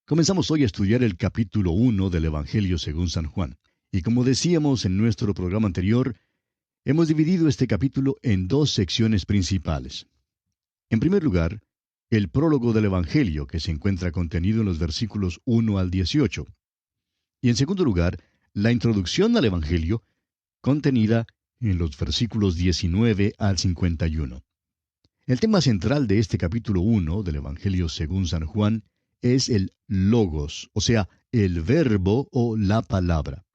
Comenzamos hoy a estudiar el capítulo 1 del Evangelio según San Juan. Y como decíamos en nuestro programa anterior, hemos dividido este capítulo en dos secciones principales. En primer lugar, el prólogo del Evangelio, que se encuentra contenido en los versículos 1 al 18. Y en segundo lugar, la introducción al Evangelio, contenida en los versículos 19 al 51. El tema central de este capítulo 1 del Evangelio según San Juan es el logos, o sea, el verbo o la palabra.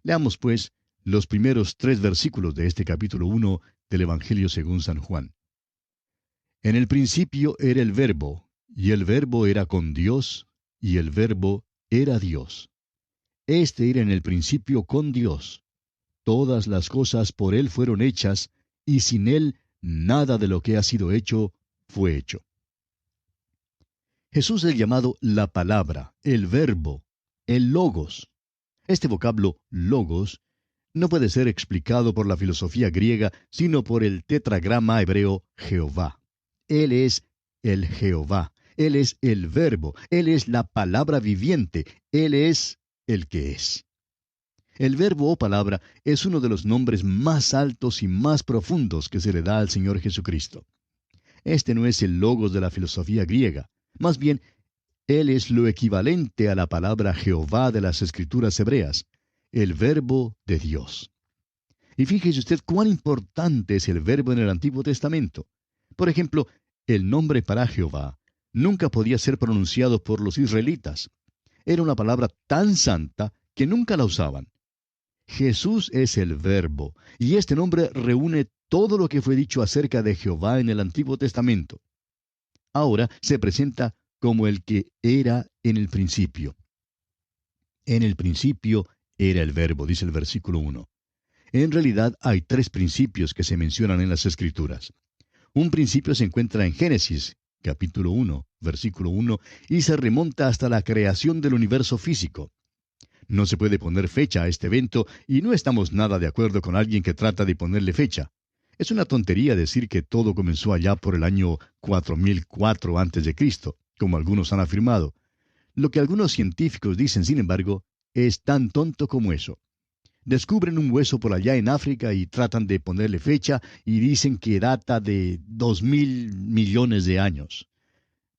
Leamos, pues, los primeros 3 versículos de este capítulo 1 del Evangelio según San Juan. En el principio era el verbo, y el verbo era con Dios, y el verbo era Dios. Este era en el principio con Dios. Todas las cosas por Él fueron hechas, y sin Él nada de lo que ha sido hecho fue hecho. Jesús es llamado la palabra, el verbo, el logos. Este vocablo logos no puede ser explicado por la filosofía griega, sino por el tetragrama hebreo Jehová. Él es el Jehová, Él es el verbo, Él es la palabra viviente, Él es el que es. El verbo o palabra es uno de los nombres más altos y más profundos que se le da al Señor Jesucristo. Este no es el logos de la filosofía griega, más bien, Él es lo equivalente a la palabra Jehová de las Escrituras hebreas, el verbo de Dios. Y fíjese usted cuán importante es el verbo en el Antiguo Testamento. Por ejemplo, el nombre para Jehová nunca podía ser pronunciado por los israelitas. Era una palabra tan santa que nunca la usaban. Jesús es el verbo, y este nombre reúne todo lo que fue dicho acerca de Jehová en el Antiguo Testamento. Ahora se presenta como el que era en el principio. En el principio era el verbo, dice el versículo 1. En realidad hay 3 principios que se mencionan en las Escrituras. Un principio se encuentra en Génesis, capítulo 1, versículo 1, y se remonta hasta la creación del universo físico. No se puede poner fecha a este evento y no estamos nada de acuerdo con alguien que trata de ponerle fecha. Es una tontería decir que todo comenzó allá por el año 4004 a.C., como algunos han afirmado. Lo que algunos científicos dicen, sin embargo, es tan tonto como eso. Descubren un hueso por allá en África y tratan de ponerle fecha y dicen que data de 2000 millones de años.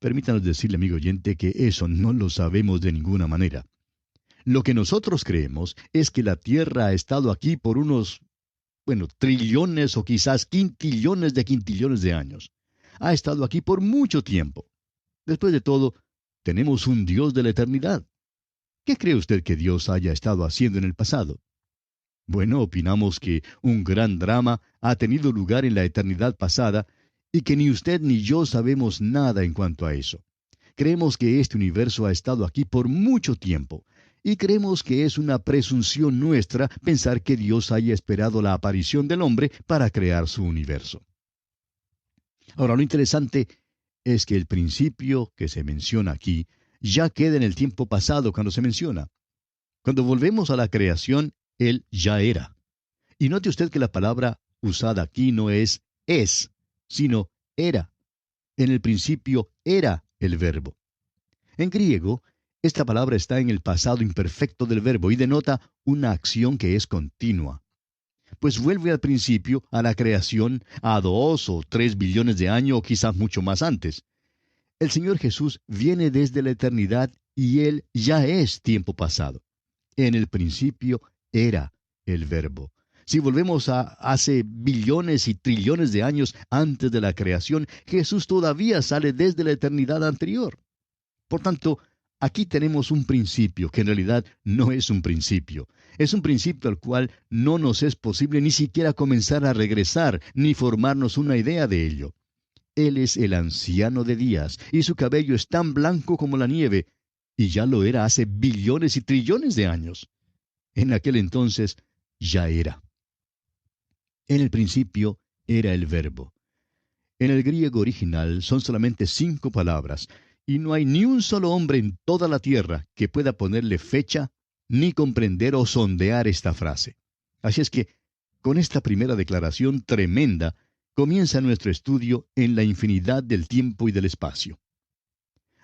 Permítanos decirle, amigo oyente, que eso no lo sabemos de ninguna manera. Lo que nosotros creemos es que la Tierra ha estado aquí por unos, trillones o quizás quintillones de años. Ha estado aquí por mucho tiempo. Después de todo, tenemos un Dios de la eternidad. ¿Qué cree usted que Dios haya estado haciendo en el pasado? Bueno, opinamos que un gran drama ha tenido lugar en la eternidad pasada y que ni usted ni yo sabemos nada en cuanto a eso. Creemos que este universo ha estado aquí por mucho tiempo y creemos que es una presunción nuestra pensar que Dios haya esperado la aparición del hombre para crear su universo. Ahora, lo interesante es que el principio que se menciona aquí ya queda en el tiempo pasado cuando se menciona. Cuando volvemos a la creación, Él ya era. Y note usted que la palabra usada aquí no es, sino era. En el principio era el verbo. En griego, esta palabra está en el pasado imperfecto del verbo y denota una acción que es continua. Pues vuelve al principio, a la creación, a 2 o 3 billones de años o quizás mucho más antes. El Señor Jesús viene desde la eternidad y Él ya es tiempo pasado. En el principio era el verbo. Si volvemos a hace billones y trillones de años antes de la creación, Jesús todavía sale desde la eternidad anterior. Por tanto, aquí tenemos un principio que en realidad no es un principio. Es un principio al cual no nos es posible ni siquiera comenzar a regresar ni formarnos una idea de ello. Él es el anciano de días y su cabello es tan blanco como la nieve, y ya lo era hace billones y trillones de años. En aquel entonces ya era. En el principio era el verbo. En el griego original son solamente 5 palabras, y no hay ni un solo hombre en toda la tierra que pueda ponerle fecha, ni comprender o sondear esta frase. Así es que, con esta primera declaración tremenda, comienza nuestro estudio en la infinidad del tiempo y del espacio.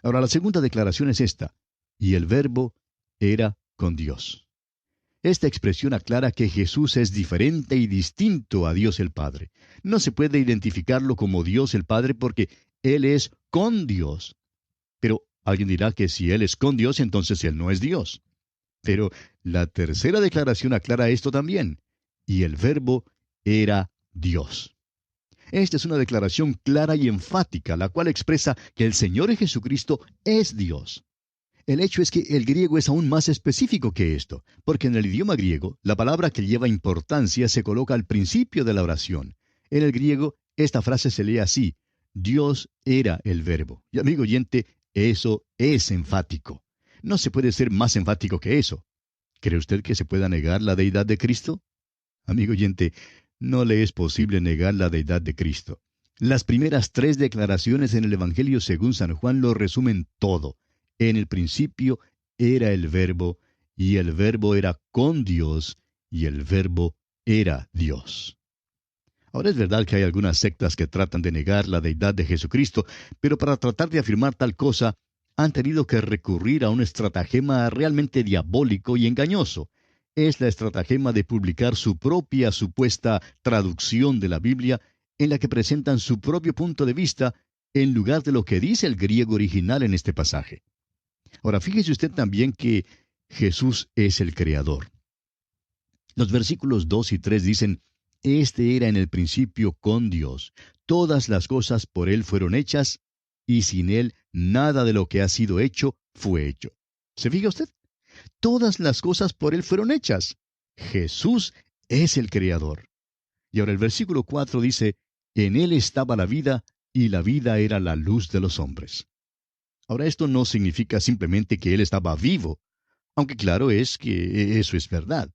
Ahora, la segunda declaración es esta. y el Verbo era con Dios. Esta expresión aclara que Jesús es diferente y distinto a Dios el Padre. No se puede identificarlo como Dios el Padre porque Él es con Dios. Pero alguien dirá que si Él es con Dios, entonces Él no es Dios. Pero la tercera declaración aclara esto también. Y el Verbo era Dios. Esta es una declaración clara y enfática, la cual expresa que el Señor Jesucristo es Dios. El hecho es que el griego es aún más específico que esto, porque en el idioma griego, la palabra que lleva importancia se coloca al principio de la oración. En el griego, esta frase se lee así: Dios era el Verbo. Y amigo oyente, eso es enfático. No se puede ser más enfático que eso. ¿Cree usted que se pueda negar la deidad de Cristo? Amigo oyente, no le es posible negar la deidad de Cristo. Las primeras tres declaraciones en el Evangelio según San Juan lo resumen todo. En el principio era el Verbo, y el Verbo era con Dios, y el Verbo era Dios. Ahora es verdad que hay algunas sectas que tratan de negar la deidad de Jesucristo, pero para tratar de afirmar tal cosa, han tenido que recurrir a un estratagema realmente diabólico y engañoso. Es la estratagema de publicar su propia supuesta traducción de la Biblia, en la que presentan su propio punto de vista, en lugar de lo que dice el griego original en este pasaje. Ahora, fíjese usted también que Jesús es el Creador. Los versículos 2 y 3 dicen: Este era en el principio con Dios. Todas las cosas por Él fueron hechas, y sin Él nada de lo que ha sido hecho fue hecho. ¿Se fija usted? Todas las cosas por Él fueron hechas. Jesús es el Creador. Y ahora el versículo 4 dice: En Él estaba la vida, y la vida era la luz de los hombres. Ahora, esto no significa simplemente que Él estaba vivo, aunque claro es que eso es verdad.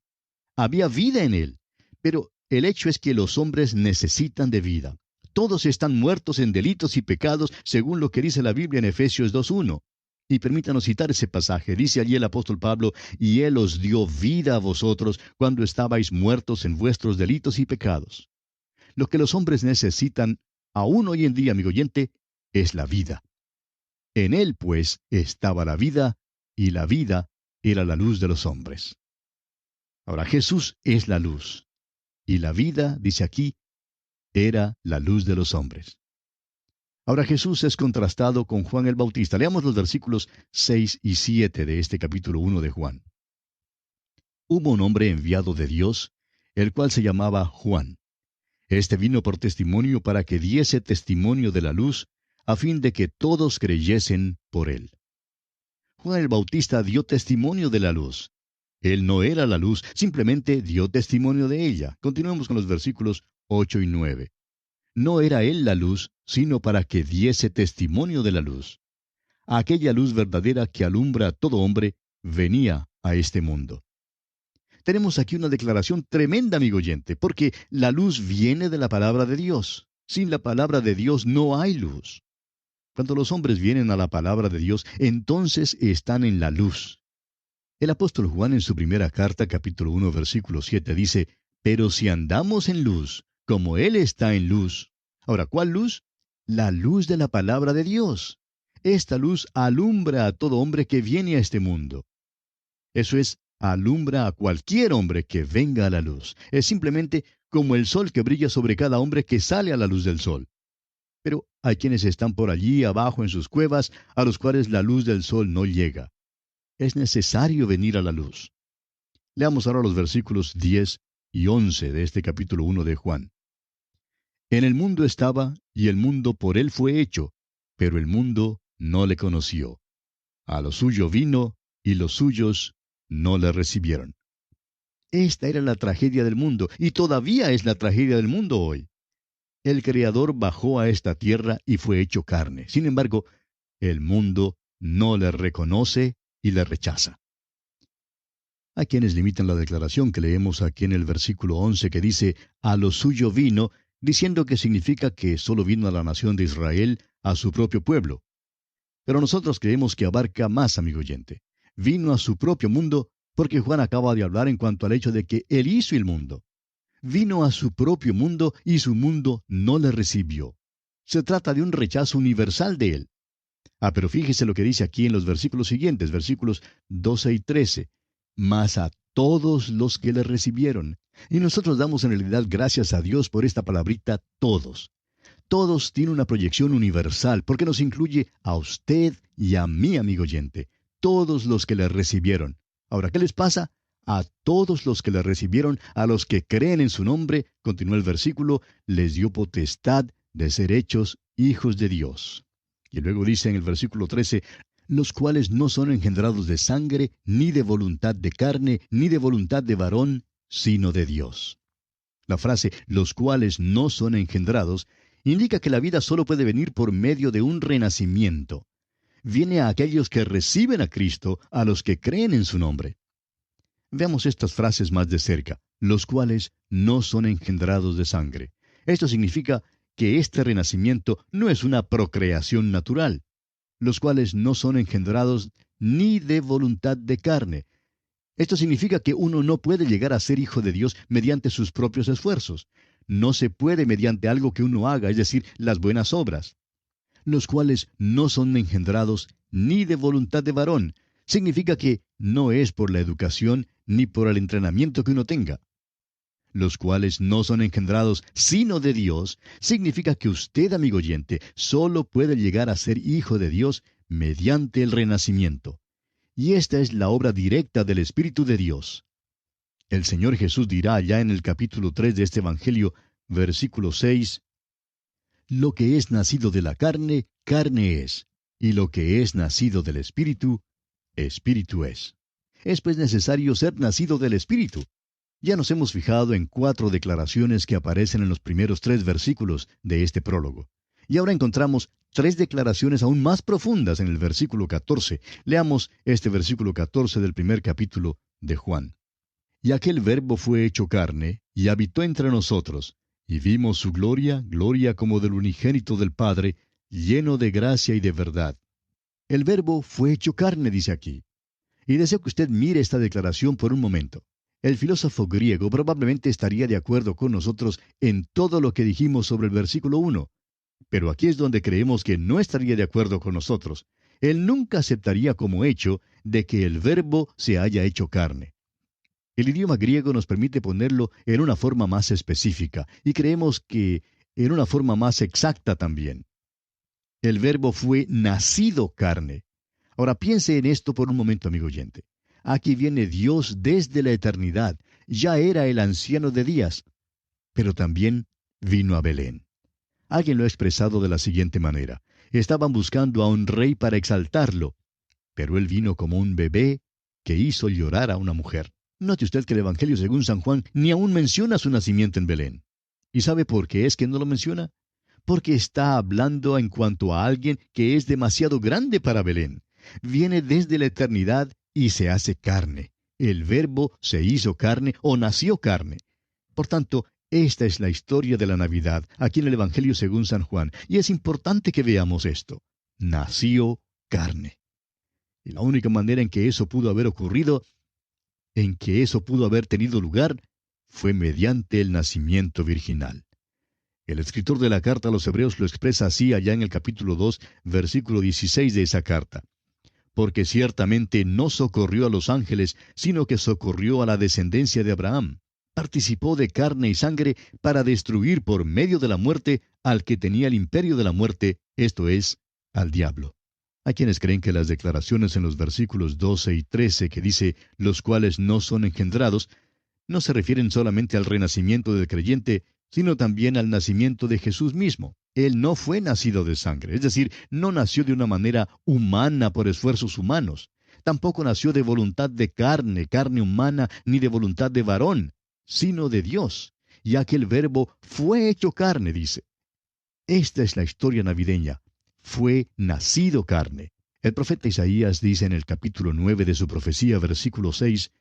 Había vida en Él, pero el hecho es que los hombres necesitan de vida. Todos están muertos en delitos y pecados, según lo que dice la Biblia en Efesios 2:1. Y permítanos citar ese pasaje. Dice allí el apóstol Pablo: Y Él os dio vida a vosotros cuando estabais muertos en vuestros delitos y pecados. Lo que los hombres necesitan, aún hoy en día, amigo oyente, es la vida. En Él, pues, estaba la vida, y la vida era la luz de los hombres. Ahora, Jesús es la luz, y la vida, dice aquí, era la luz de los hombres. Ahora, Jesús es contrastado con Juan el Bautista. Leamos los versículos 6 y 7 de este capítulo 1 de Juan. Hubo un hombre enviado de Dios, el cual se llamaba Juan. Este vino por testimonio para que diese testimonio de la luz, a fin de que todos creyesen por él. Juan el Bautista dio testimonio de la luz. Él no era la luz, simplemente dio testimonio de ella. Continuemos con los versículos 8 y 9. No era él la luz, sino para que diese testimonio de la luz. Aquella luz verdadera que alumbra a todo hombre venía a este mundo. Tenemos aquí una declaración tremenda, amigo oyente, porque la luz viene de la palabra de Dios. Sin la palabra de Dios no hay luz. Cuando los hombres vienen a la palabra de Dios, entonces están en la luz. El apóstol Juan en su primera carta, capítulo 1, versículo 7, dice: Pero si andamos en luz, como Él está en luz. Ahora, ¿cuál luz? La luz de la palabra de Dios. Esta luz alumbra a todo hombre que viene a este mundo. Eso es, alumbra a cualquier hombre que venga a la luz. Es simplemente como el sol que brilla sobre cada hombre que sale a la luz del sol. Pero hay quienes están por allí abajo en sus cuevas, a los cuales la luz del sol no llega. Es necesario venir a la luz. Leamos ahora los versículos 10 y 11 de este capítulo 1 de Juan. En el mundo estaba, y el mundo por él fue hecho, pero el mundo no le conoció. A lo suyo vino, y los suyos no le recibieron. Esta era la tragedia del mundo, y todavía es la tragedia del mundo hoy. El Creador bajó a esta tierra y fue hecho carne. Sin embargo, el mundo no le reconoce y le rechaza. Hay quienes limitan la declaración que leemos aquí en el versículo 11 que dice: a lo suyo vino, diciendo que significa que solo vino a la nación de Israel, a su propio pueblo. Pero nosotros creemos que abarca más, amigo oyente. Vino a su propio mundo, porque Juan acaba de hablar en cuanto al hecho de que Él hizo el mundo. Vino a su propio mundo y su mundo no le recibió. Se trata de un rechazo universal de Él. Pero fíjese lo que dice aquí en los versículos siguientes, versículos 12 y 13. Mas a todos los que le recibieron. Y nosotros damos en realidad gracias a Dios por esta palabrita todos. Todos tiene una proyección universal porque nos incluye a usted y a mí, amigo oyente. Todos los que le recibieron. Ahora, ¿qué les pasa? A todos los que le recibieron, a los que creen en su nombre, continúa el versículo, les dio potestad de ser hechos hijos de Dios. Y luego dice en el versículo 13, los cuales no son engendrados de sangre, ni de voluntad de carne, ni de voluntad de varón, sino de Dios. La frase, los cuales no son engendrados, indica que la vida solo puede venir por medio de un renacimiento. Viene a aquellos que reciben a Cristo, a los que creen en su nombre. Veamos estas frases más de cerca, los cuales no son engendrados de sangre. Esto significa que este renacimiento no es una procreación natural, los cuales no son engendrados ni de voluntad de carne. Esto significa que uno no puede llegar a ser hijo de Dios mediante sus propios esfuerzos. No se puede mediante algo que uno haga, es decir, las buenas obras. Los cuales no son engendrados ni de voluntad de varón. Significa que no es por la educación ni por el entrenamiento que uno tenga. Los cuales no son engendrados sino de Dios, significa que usted, amigo oyente, solo puede llegar a ser hijo de Dios mediante el renacimiento. Y esta es la obra directa del Espíritu de Dios. El Señor Jesús dirá allá en el capítulo 3 de este Evangelio, versículo 6, lo que es nacido de la carne, carne es, y lo que es nacido del Espíritu, Espíritu es. Es pues necesario ser nacido del Espíritu. Ya nos hemos fijado en 4 declaraciones que aparecen en los primeros 3 versículos de este prólogo. Y ahora encontramos 3 declaraciones aún más profundas en el versículo 14. Leamos este versículo 14 del primer capítulo de Juan. Y aquel Verbo fue hecho carne, y habitó entre nosotros, y vimos su gloria, gloria como del unigénito del Padre, lleno de gracia y de verdad. El Verbo fue hecho carne, dice aquí. Y deseo que usted mire esta declaración por un momento. El filósofo griego probablemente estaría de acuerdo con nosotros en todo lo que dijimos sobre el versículo 1. Pero aquí es donde creemos que no estaría de acuerdo con nosotros. Él nunca aceptaría como hecho de que el Verbo se haya hecho carne. El idioma griego nos permite ponerlo en una forma más específica, y creemos que en una forma más exacta también. El Verbo fue nacido carne. Ahora piense en esto por un momento, amigo oyente. Aquí viene Dios desde la eternidad. Ya era el anciano de días, pero también vino a Belén. Alguien lo ha expresado de la siguiente manera. Estaban buscando a un rey para exaltarlo, pero él vino como un bebé que hizo llorar a una mujer. Note usted que el Evangelio según San Juan ni aún menciona su nacimiento en Belén. ¿Y sabe por qué es que no lo menciona? Porque está hablando en cuanto a alguien que es demasiado grande para Belén. Viene desde la eternidad y se hace carne. El Verbo se hizo carne o nació carne. Por tanto, esta es la historia de la Navidad, aquí en el Evangelio según San Juan, y es importante que veamos esto. Nació carne. Y la única manera en que eso pudo haber ocurrido, en que eso pudo haber tenido lugar, fue mediante el nacimiento virginal. El escritor de la carta a los Hebreos lo expresa así allá en el capítulo 2, versículo 16 de esa carta. Porque ciertamente no socorrió a los ángeles, sino que socorrió a la descendencia de Abraham. Participó de carne y sangre para destruir por medio de la muerte al que tenía el imperio de la muerte, esto es, al diablo. Hay quienes creen que las declaraciones en los versículos 12 y 13 que dice, los cuales no son engendrados, no se refieren solamente al renacimiento del creyente, sino también al nacimiento de Jesús mismo. Él no fue nacido de sangre, es decir, no nació de una manera humana por esfuerzos humanos. Tampoco nació de voluntad de carne, carne humana, ni de voluntad de varón, sino de Dios. Ya que el Verbo fue hecho carne, dice. Esta es la historia navideña. Fue nacido carne. El profeta Isaías dice en el capítulo 9 de su profecía, versículo 6,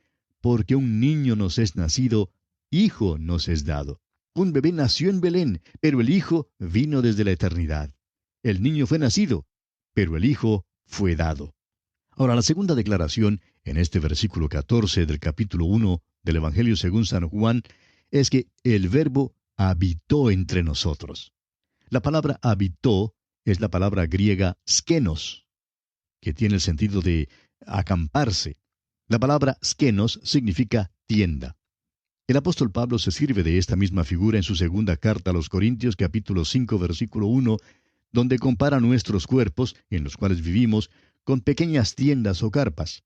porque un niño nos es nacido, hijo nos es dado. Un bebé nació en Belén, pero el hijo vino desde la eternidad. El niño fue nacido, pero el hijo fue dado. Ahora, la segunda declaración, en este versículo 14 del capítulo 1 del Evangelio según San Juan, es que el Verbo habitó entre nosotros. La palabra habitó es la palabra griega skenos, que tiene el sentido de acamparse. La palabra skenos significa tienda. El apóstol Pablo se sirve de esta misma figura en su segunda carta a los Corintios, capítulo 5, versículo 1, donde compara nuestros cuerpos, en los cuales vivimos, con pequeñas tiendas o carpas.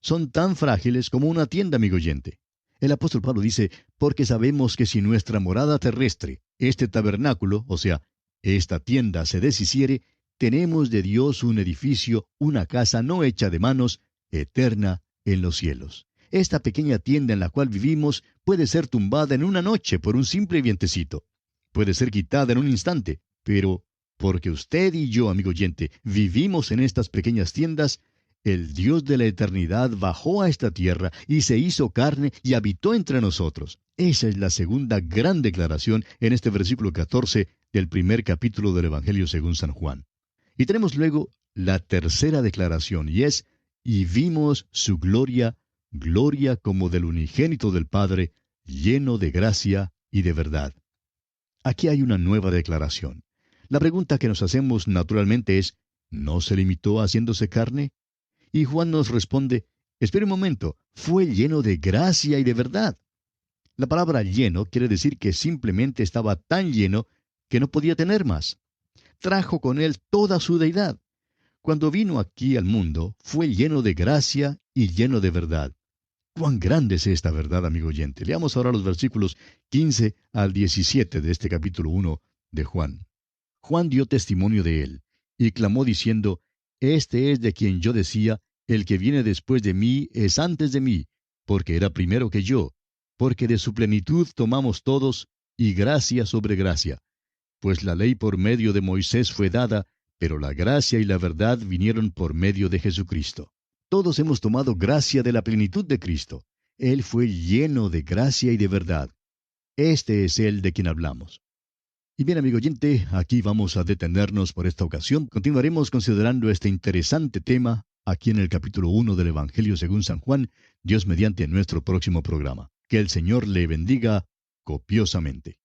Son tan frágiles como una tienda, amigo oyente. El apóstol Pablo dice, porque sabemos que si nuestra morada terrestre, este tabernáculo, o sea, esta tienda se deshiciere, tenemos de Dios un edificio, una casa no hecha de manos, eterna en los cielos. Esta pequeña tienda en la cual vivimos puede ser tumbada en una noche por un simple vientecito. Puede ser quitada en un instante, pero porque usted y yo, amigo oyente, vivimos en estas pequeñas tiendas, el Dios de la eternidad bajó a esta tierra y se hizo carne y habitó entre nosotros. Esa es la segunda gran declaración en este versículo 14 del primer capítulo del Evangelio según San Juan. Y tenemos luego la tercera declaración, y es, y vimos su gloria, gloria como del unigénito del Padre, lleno de gracia y de verdad. Aquí hay una nueva declaración. La pregunta que nos hacemos naturalmente es, ¿no se limitó a haciéndose carne? Y Juan nos responde, espere un momento, fue lleno de gracia y de verdad. La palabra lleno quiere decir que simplemente estaba tan lleno que no podía tener más. Trajo con él toda su deidad. Cuando vino aquí al mundo, fue lleno de gracia y lleno de verdad. ¡Cuán grande es esta verdad, amigo oyente! Leamos ahora los versículos 15 al 17 de este capítulo 1 de Juan. Juan dio testimonio de él, y clamó diciendo, Este es de quien yo decía, el que viene después de mí es antes de mí, porque era primero que yo, porque de su plenitud tomamos todos, y gracia sobre gracia. Pues la ley por medio de Moisés fue dada, pero la gracia y la verdad vinieron por medio de Jesucristo. Todos hemos tomado gracia de la plenitud de Cristo. Él fue lleno de gracia y de verdad. Este es Él de quien hablamos. Y bien, amigo oyente, aquí vamos a detenernos por esta ocasión. Continuaremos considerando este interesante tema aquí en el capítulo 1 del Evangelio según San Juan, Dios mediante nuestro próximo programa. Que el Señor le bendiga copiosamente.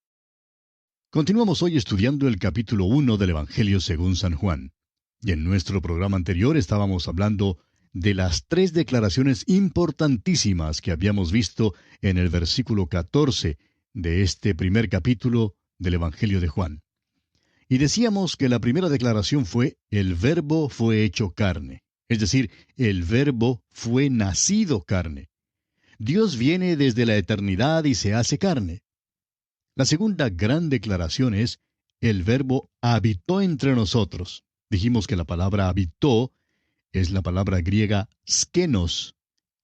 Continuamos hoy estudiando el capítulo 1 del Evangelio según San Juan. Y en nuestro programa anterior estábamos hablando de las tres declaraciones importantísimas que habíamos visto en el versículo 14 de este primer capítulo del Evangelio de Juan. Y decíamos que la primera declaración fue, el Verbo fue hecho carne. Es decir, el Verbo fue nacido carne. Dios viene desde la eternidad y se hace carne. La segunda gran declaración es, el Verbo habitó entre nosotros. Dijimos que la palabra habitó es la palabra griega skenos,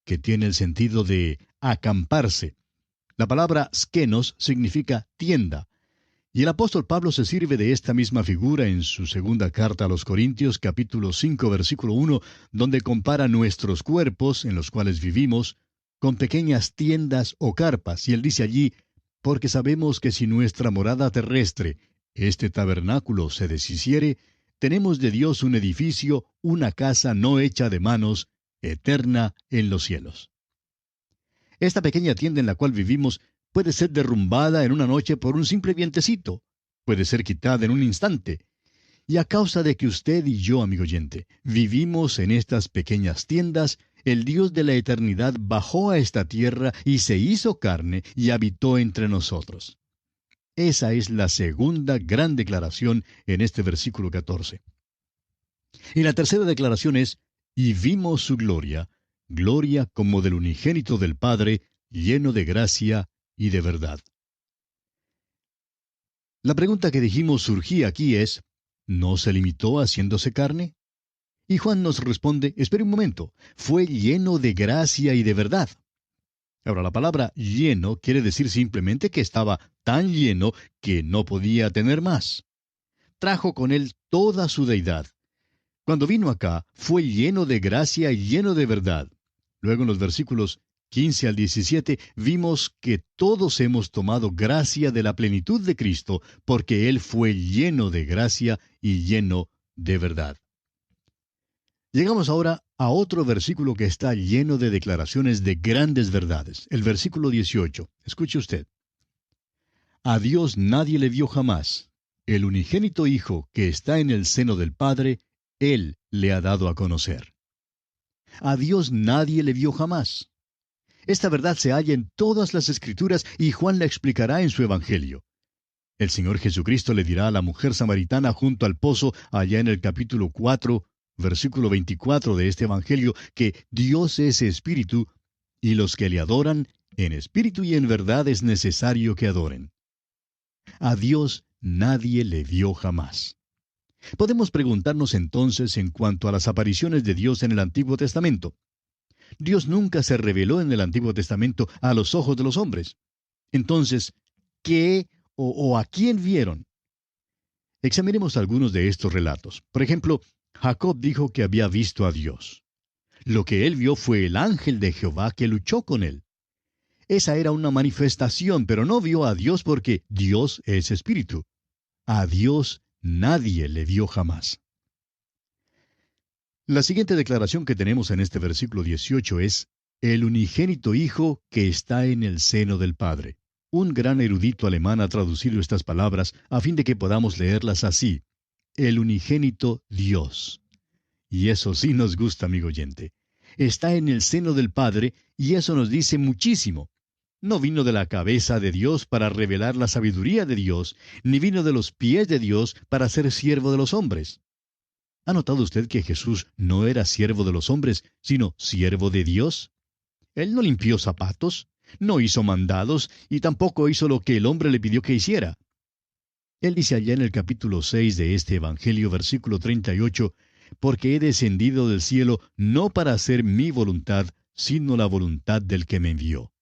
que tiene el sentido de acamparse. La palabra skenos significa tienda. Y el apóstol Pablo se sirve de esta misma figura en su segunda carta a los Corintios, capítulo 5, versículo 1, donde compara nuestros cuerpos, en los cuales vivimos, con pequeñas tiendas o carpas. Y él dice allí, porque sabemos que si nuestra morada terrestre, este tabernáculo, se deshiciere, tenemos de Dios un edificio, una casa no hecha de manos, eterna en los cielos. Esta pequeña tienda en la cual vivimos puede ser derrumbada en una noche por un simple vientecito. Puede ser quitada en un instante. Y a causa de que usted y yo, amigo oyente, vivimos en estas pequeñas tiendas, el Dios de la eternidad bajó a esta tierra y se hizo carne y habitó entre nosotros. Esa es la segunda gran declaración en este versículo 14. Y la tercera declaración es, y vimos su gloria, gloria como del unigénito del Padre, lleno de gracia y de verdad. La pregunta que dijimos surgía aquí es, ¿no se limitó a haciéndose carne? Y Juan nos responde, espere un momento, fue lleno de gracia y de verdad. Ahora, la palabra lleno quiere decir simplemente que estaba tan lleno que no podía tener más. Trajo con él toda su deidad. Cuando vino acá, fue lleno de gracia y lleno de verdad. Luego en los versículos 15 al 17 vimos que todos hemos tomado gracia de la plenitud de Cristo, porque Él fue lleno de gracia y lleno de verdad. Llegamos ahora a otro versículo que está lleno de declaraciones de grandes verdades. El versículo 18. Escuche usted. A Dios nadie le vio jamás. El unigénito Hijo que está en el seno del Padre, Él le ha dado a conocer. A Dios nadie le vio jamás. Esta verdad se halla en todas las Escrituras y Juan la explicará en su Evangelio. El Señor Jesucristo le dirá a la mujer samaritana junto al pozo, allá en el capítulo 4, versículo 24 de este Evangelio, que Dios es espíritu, y los que le adoran, en espíritu y en verdad es necesario que adoren. A Dios nadie le vio jamás. Podemos preguntarnos entonces en cuanto a las apariciones de Dios en el Antiguo Testamento. Dios nunca se reveló en el Antiguo Testamento a los ojos de los hombres. Entonces, ¿qué o a quién vieron? Examinemos algunos de estos relatos. Por ejemplo, Jacob dijo que había visto a Dios. Lo que él vio fue el ángel de Jehová que luchó con él. Esa era una manifestación, pero no vio a Dios porque Dios es espíritu. A Dios nadie le vio jamás. La siguiente declaración que tenemos en este versículo 18 es, el unigénito Hijo que está en el seno del Padre. Un gran erudito alemán ha traducido estas palabras a fin de que podamos leerlas así, el unigénito Dios. Y eso sí nos gusta, amigo oyente. Está en el seno del Padre y eso nos dice muchísimo. No vino de la cabeza de Dios para revelar la sabiduría de Dios, ni vino de los pies de Dios para ser siervo de los hombres. ¿Ha notado usted que Jesús no era siervo de los hombres, sino siervo de Dios? Él no limpió zapatos, no hizo mandados y tampoco hizo lo que el hombre le pidió que hiciera. Él dice allá en el capítulo 6 de este Evangelio, versículo 38, porque he descendido del cielo no para hacer mi voluntad, sino la voluntad del que me envió.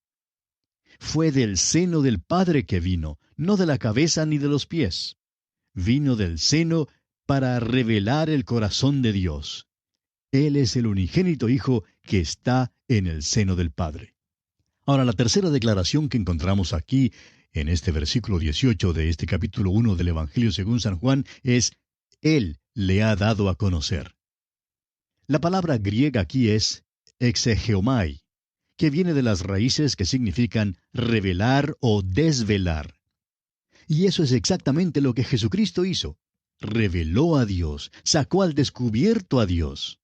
Fue del seno del Padre que vino, no de la cabeza ni de los pies. Vino del seno para revelar el corazón de Dios. Él es el unigénito Hijo que está en el seno del Padre. Ahora, la tercera declaración que encontramos aquí, en este versículo 18 de este capítulo 1 del Evangelio según San Juan, es, Él le ha dado a conocer. La palabra griega aquí es exegeomai, que viene de las raíces que significan revelar o desvelar. Y eso es exactamente lo que Jesucristo hizo. Reveló a Dios, sacó al descubierto a Dios.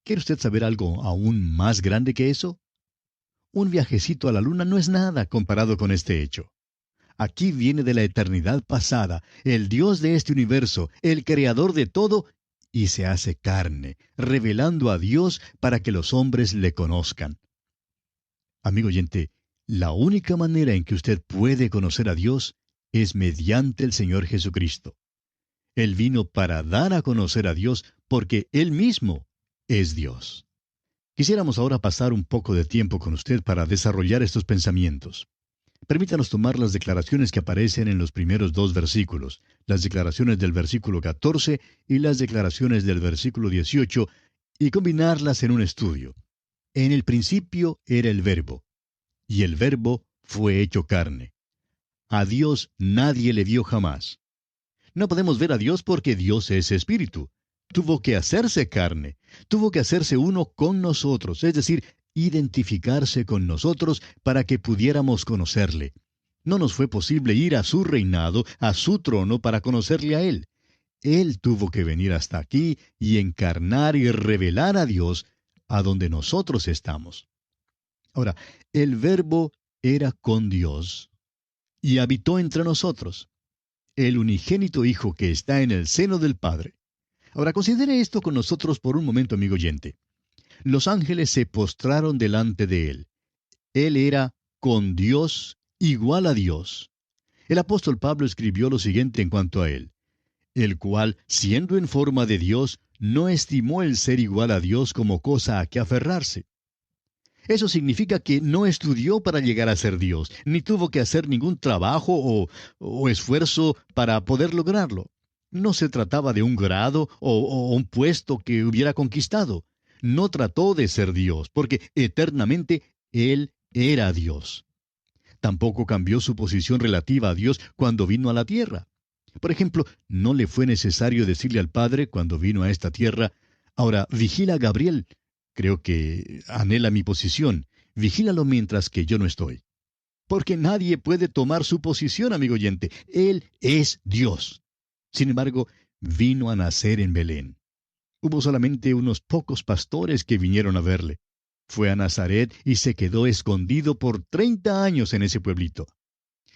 ¿Quiere usted saber algo aún más grande que eso? Un viajecito a la luna no es nada comparado con este hecho. Aquí viene de la eternidad pasada, el Dios de este universo, el creador de todo, y se hace carne, revelando a Dios para que los hombres le conozcan. Amigo oyente, la única manera en que usted puede conocer a Dios es mediante el Señor Jesucristo. Él vino para dar a conocer a Dios porque Él mismo es Dios. Quisiéramos ahora pasar un poco de tiempo con usted para desarrollar estos pensamientos. Permítanos tomar las declaraciones que aparecen en los primeros dos versículos, las declaraciones del versículo 14 y las declaraciones del versículo 18, y combinarlas en un estudio. En el principio era el Verbo, y el Verbo fue hecho carne. A Dios nadie le vio jamás. No podemos ver a Dios porque Dios es espíritu. Tuvo que hacerse carne, tuvo que hacerse uno con nosotros, es decir, identificarse con nosotros para que pudiéramos conocerle. No nos fue posible ir a su reinado, a su trono, para conocerle a Él. Él tuvo que venir hasta aquí y encarnar y revelar a Dios a donde nosotros estamos. Ahora, el Verbo era con Dios y habitó entre nosotros. El unigénito Hijo que está en el seno del Padre. Ahora considere esto con nosotros por un momento, amigo oyente. Los ángeles se postraron delante de Él. Él era con Dios, igual a Dios. El apóstol Pablo escribió lo siguiente en cuanto a Él, el cual, siendo en forma de Dios, no estimó el ser igual a Dios como cosa a que aferrarse. Eso significa que no estudió para llegar a ser Dios, ni tuvo que hacer ningún trabajo o esfuerzo para poder lograrlo. No se trataba de un grado o un puesto que hubiera conquistado. No trató de ser Dios, porque eternamente Él era Dios. Tampoco cambió su posición relativa a Dios cuando vino a la tierra. Por ejemplo, no le fue necesario decirle al Padre cuando vino a esta tierra, ahora vigila a Gabriel. Creo que anhela mi posición. Vigílalo mientras que yo no estoy. Porque nadie puede tomar su posición, amigo oyente. Él es Dios. Sin embargo, vino a nacer en Belén. Hubo solamente unos pocos pastores que vinieron a verle. Fue a Nazaret y se quedó escondido por 30 años en ese pueblito.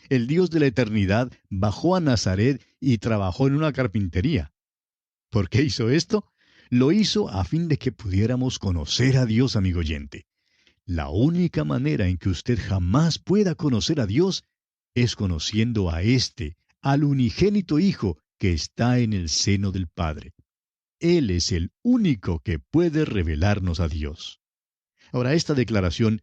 El Dios de la eternidad bajó a Nazaret y trabajó en una carpintería. ¿Por qué hizo esto? Lo hizo a fin de que pudiéramos conocer a Dios, amigo oyente. La única manera en que usted jamás pueda conocer a Dios es conociendo a al unigénito Hijo que está en el seno del Padre. Él es el único que puede revelarnos a Dios. Ahora, esta declaración,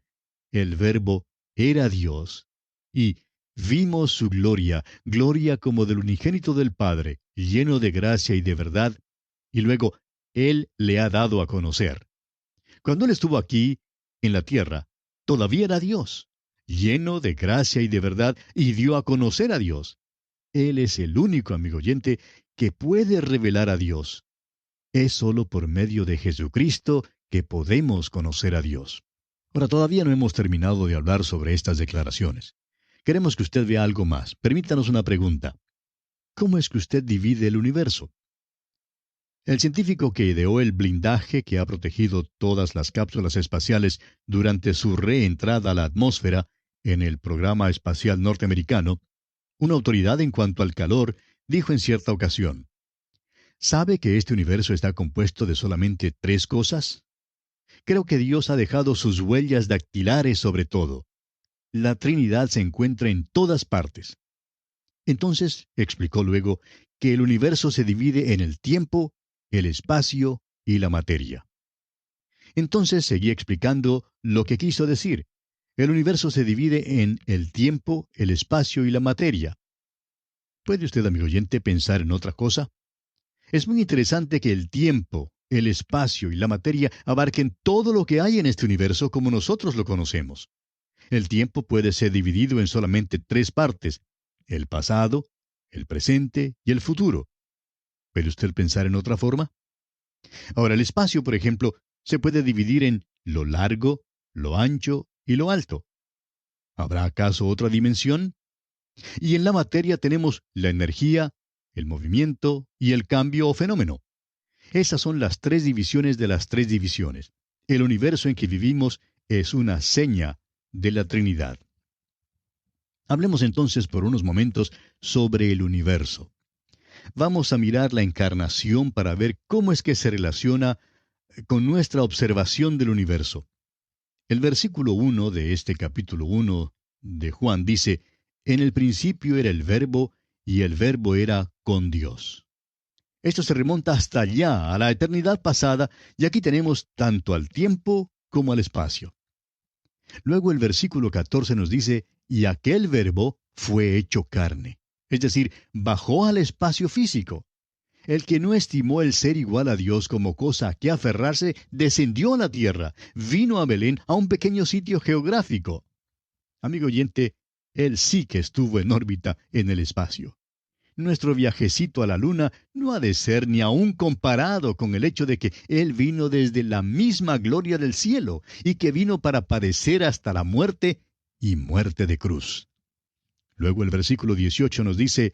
el Verbo era Dios, y vimos su gloria, gloria como del unigénito del Padre, lleno de gracia y de verdad, y luego, Él le ha dado a conocer. Cuando Él estuvo aquí, en la tierra, todavía era Dios, lleno de gracia y de verdad, y dio a conocer a Dios. Él es el único, amigo oyente, que puede revelar a Dios. Es sólo por medio de Jesucristo que podemos conocer a Dios. Ahora, todavía no hemos terminado de hablar sobre estas declaraciones. Queremos que usted vea algo más. Permítanos una pregunta. ¿Cómo es que usted divide el universo? El científico que ideó el blindaje que ha protegido todas las cápsulas espaciales durante su reentrada a la atmósfera en el programa espacial norteamericano, una autoridad en cuanto al calor, dijo en cierta ocasión, ¿sabe que este universo está compuesto de solamente 3 cosas? Creo que Dios ha dejado sus huellas dactilares sobre todo. La Trinidad se encuentra en todas partes. Entonces, explicó luego, que el universo se divide en el tiempo, el espacio y la materia. Entonces seguí explicando lo que quiso decir. El universo se divide en el tiempo, el espacio y la materia. ¿Puede usted, amigo oyente, pensar en otra cosa? Es muy interesante que el tiempo, el espacio y la materia abarquen todo lo que hay en este universo como nosotros lo conocemos. El tiempo puede ser dividido en solamente 3 partes: el pasado, el presente y el futuro. ¿Puede usted pensar en otra forma? Ahora, el espacio, por ejemplo, se puede dividir en lo largo, lo ancho y lo alto. ¿Habrá acaso otra dimensión? Y en la materia tenemos la energía, el movimiento y el cambio o fenómeno. Esas son las 3 divisiones de las 3 divisiones. El universo en que vivimos es una seña de la Trinidad. Hablemos entonces por unos momentos sobre el universo. Vamos a mirar la encarnación para ver cómo es que se relaciona con nuestra observación del universo. El versículo 1 de este capítulo 1 de Juan dice, «En el principio era el Verbo, y el Verbo era con Dios». Esto se remonta hasta allá, a la eternidad pasada, y aquí tenemos tanto al tiempo como al espacio. Luego el versículo 14 nos dice, «Y aquel Verbo fue hecho carne», es decir, bajó al espacio físico. El que no estimó el ser igual a Dios como cosa a que aferrarse, descendió a la tierra, vino a Belén, a un pequeño sitio geográfico. Amigo oyente, Él sí que estuvo en órbita en el espacio. Nuestro viajecito a la luna no ha de ser ni aún comparado con el hecho de que Él vino desde la misma gloria del cielo y que vino para padecer hasta la muerte y muerte de cruz. Luego el versículo 18 nos dice,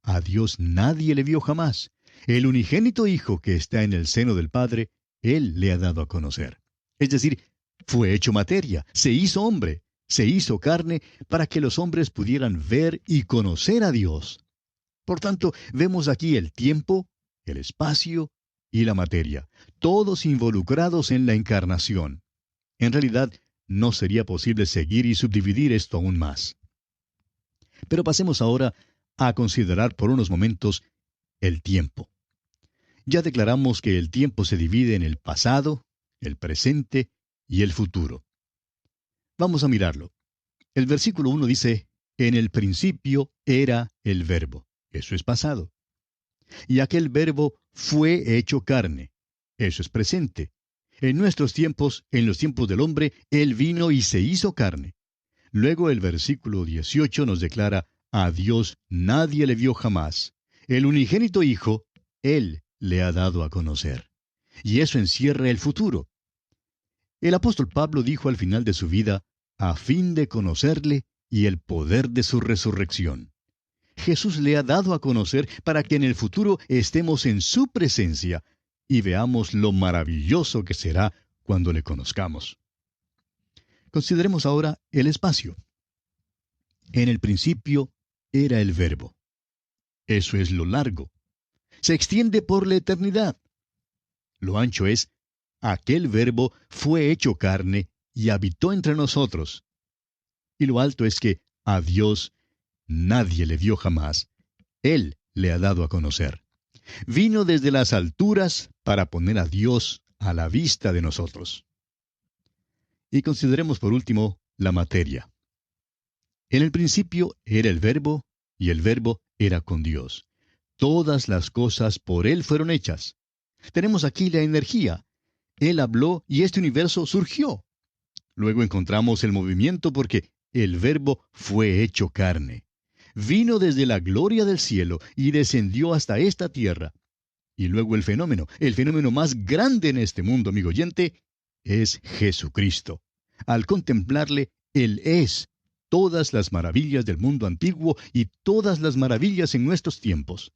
«A Dios nadie le vio jamás. El unigénito Hijo que está en el seno del Padre, Él le ha dado a conocer». Es decir, fue hecho materia, se hizo hombre, se hizo carne para que los hombres pudieran ver y conocer a Dios. Por tanto, vemos aquí el tiempo, el espacio y la materia, todos involucrados en la encarnación. En realidad, no sería posible seguir y subdividir esto aún más. Pero pasemos ahora a considerar por unos momentos el tiempo. Ya declaramos que el tiempo se divide en el pasado, el presente y el futuro. Vamos a mirarlo. El versículo 1 dice, «En el principio era el Verbo». Eso es pasado. Y aquel Verbo fue hecho carne. Eso es presente. En nuestros tiempos, en los tiempos del hombre, Él vino y se hizo carne. Luego el versículo 18 nos declara, «A Dios nadie le vio jamás. El unigénito Hijo, Él le ha dado a conocer». Y eso encierra el futuro. El apóstol Pablo dijo al final de su vida, «a fin de conocerle y el poder de su resurrección». Jesús le ha dado a conocer para que en el futuro estemos en su presencia y veamos lo maravilloso que será cuando le conozcamos. Consideremos ahora el espacio. En el principio era el Verbo. Eso es lo largo. Se extiende por la eternidad. Lo ancho es, aquel Verbo fue hecho carne y habitó entre nosotros. Y lo alto es que a Dios nadie le dio jamás. Él le ha dado a conocer. Vino desde las alturas para poner a Dios a la vista de nosotros. Y consideremos por último la materia. En el principio era el Verbo, y el Verbo era con Dios. Todas las cosas por Él fueron hechas. Tenemos aquí la energía. Él habló y este universo surgió. Luego encontramos el movimiento porque el Verbo fue hecho carne. Vino desde la gloria del cielo y descendió hasta esta tierra. Y luego el fenómeno más grande en este mundo, amigo oyente, es Jesucristo. Al contemplarle, Él es todas las maravillas del mundo antiguo y todas las maravillas en nuestros tiempos.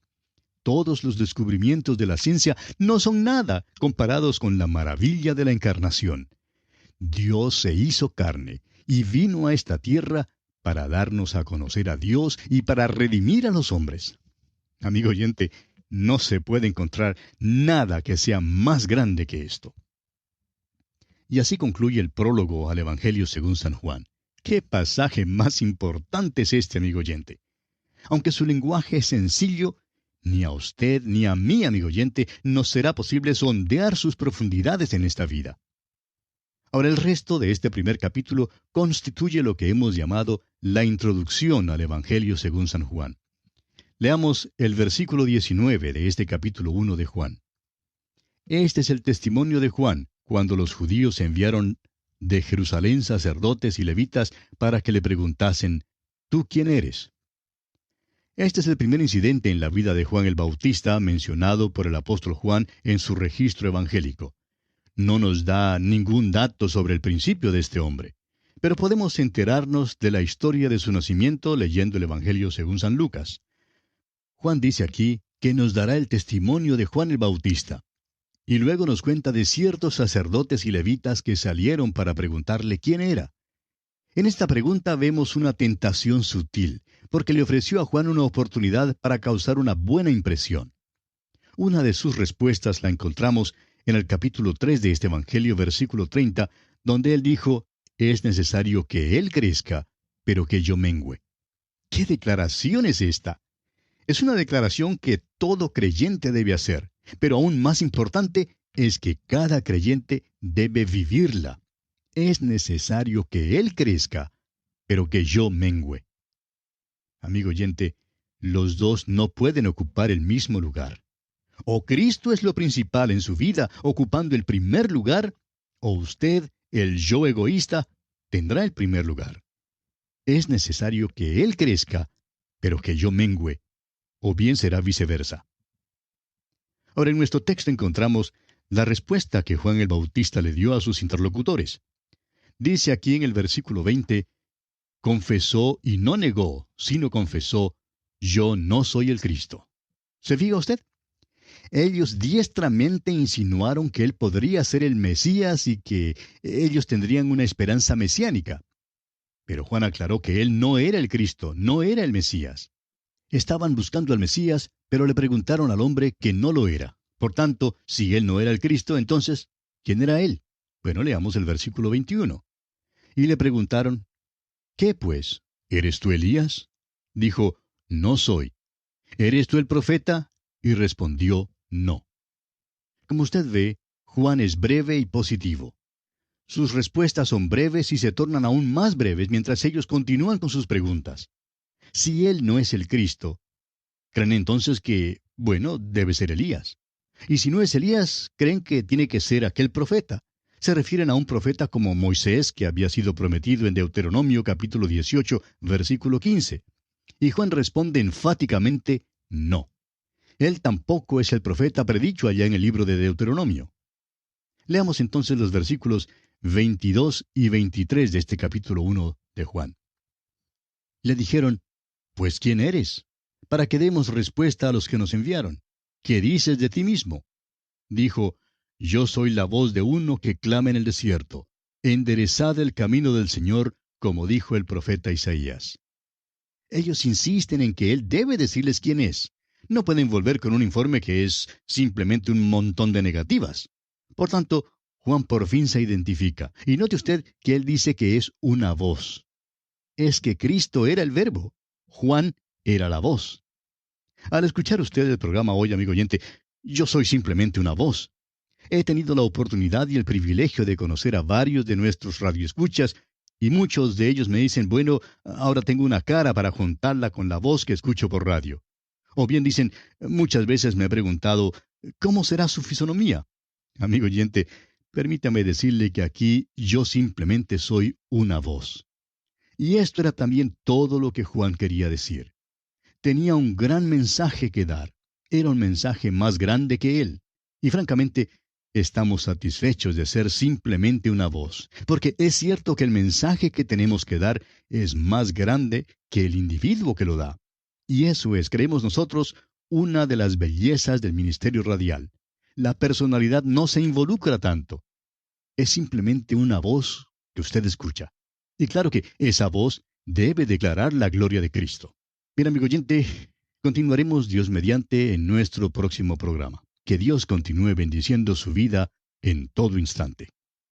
Todos los descubrimientos de la ciencia no son nada comparados con la maravilla de la encarnación. Dios se hizo carne y vino a esta tierra para darnos a conocer a Dios y para redimir a los hombres. Amigo oyente, no se puede encontrar nada que sea más grande que esto. Y así concluye el prólogo al Evangelio según San Juan. ¡Qué pasaje más importante es este, amigo oyente! Aunque su lenguaje es sencillo, ni a usted ni a mí, amigo oyente, nos será posible sondear sus profundidades en esta vida. Ahora, el resto de este primer capítulo constituye lo que hemos llamado la introducción al Evangelio según San Juan. Leamos el versículo 19 de este capítulo 1 de Juan. Este es el testimonio de Juan, cuando los judíos enviaron de Jerusalén sacerdotes y levitas para que le preguntasen, ¿tú quién eres? Este es el primer incidente en la vida de Juan el Bautista mencionado por el apóstol Juan en su registro evangélico. No nos da ningún dato sobre el principio de este hombre, pero podemos enterarnos de la historia de su nacimiento leyendo el Evangelio según San Lucas. Juan dice aquí que nos dará el testimonio de Juan el Bautista, y luego nos cuenta de ciertos sacerdotes y levitas que salieron para preguntarle quién era. En esta pregunta vemos una tentación sutil, porque le ofreció a Juan una oportunidad para causar una buena impresión. Una de sus respuestas la encontramos en el capítulo 3 de este Evangelio, versículo 30, donde él dijo, es necesario que él crezca, pero que yo mengüe. ¿Qué declaración es esta? Es una declaración que todo creyente debe hacer, pero aún más importante es que cada creyente debe vivirla. Es necesario que él crezca, pero que yo mengüe. Amigo oyente, los dos no pueden ocupar el mismo lugar. O Cristo es lo principal en su vida, ocupando el primer lugar, o usted, el yo egoísta, tendrá el primer lugar. Es necesario que Él crezca, pero que yo mengüe, o bien será viceversa. Ahora, en nuestro texto encontramos la respuesta que Juan el Bautista le dio a sus interlocutores. Dice aquí en el versículo 20, confesó y no negó, sino confesó, yo no soy el Cristo. ¿Se fija usted? Ellos diestramente insinuaron que él podría ser el Mesías y que ellos tendrían una esperanza mesiánica. Pero Juan aclaró que él no era el Cristo, no era el Mesías. Estaban buscando al Mesías, pero le preguntaron al hombre que no lo era. Por tanto, si él no era el Cristo, entonces, ¿quién era él? Bueno, leamos el versículo 21. Y le preguntaron, ¿qué pues? ¿Eres tú Elías? Dijo, no soy. ¿Eres tú el profeta? Y respondió, no. Como usted ve, Juan es breve y positivo. Sus respuestas son breves y se tornan aún más breves mientras ellos continúan con sus preguntas. Si él no es el Cristo, creen entonces que, bueno, debe ser Elías. Y si no es Elías, creen que tiene que ser aquel profeta. Se refieren a un profeta como Moisés, que había sido prometido en Deuteronomio capítulo 18, versículo 15. Y Juan responde enfáticamente, no. Él tampoco es el profeta predicho allá en el libro de Deuteronomio. Leamos entonces los versículos 22 y 23 de este capítulo 1 de Juan. Le dijeron, pues ¿quién eres? Para que demos respuesta a los que nos enviaron. ¿Qué dices de ti mismo? Dijo, yo soy la voz de uno que clama en el desierto. Enderezad el camino del Señor, como dijo el profeta Isaías. Ellos insisten en que Él debe decirles quién es. No pueden volver con un informe que es simplemente un montón de negativas. Por tanto, Juan por fin se identifica. Y note usted que él dice que es una voz. Es que Cristo era el verbo. Juan era la voz. Al escuchar usted el programa hoy, amigo oyente, yo soy simplemente una voz. He tenido la oportunidad y el privilegio de conocer a varios de nuestros radioescuchas, y muchos de ellos me dicen, bueno, ahora tengo una cara para juntarla con la voz que escucho por radio. O bien dicen, muchas veces me he preguntado, ¿cómo será su fisonomía? Amigo oyente, permítame decirle que aquí yo simplemente soy una voz. Y esto era también todo lo que Juan quería decir. Tenía un gran mensaje que dar. Era un mensaje más grande que él. Y francamente, estamos satisfechos de ser simplemente una voz, porque es cierto que el mensaje que tenemos que dar es más grande que el individuo que lo da. Y eso es, creemos nosotros, una de las bellezas del ministerio radial. La personalidad no se involucra tanto. Es simplemente una voz que usted escucha. Y claro que esa voz debe declarar la gloria de Cristo. Bien, amigo oyente, continuaremos Dios mediante en nuestro próximo programa. Que Dios continúe bendiciendo su vida en todo instante.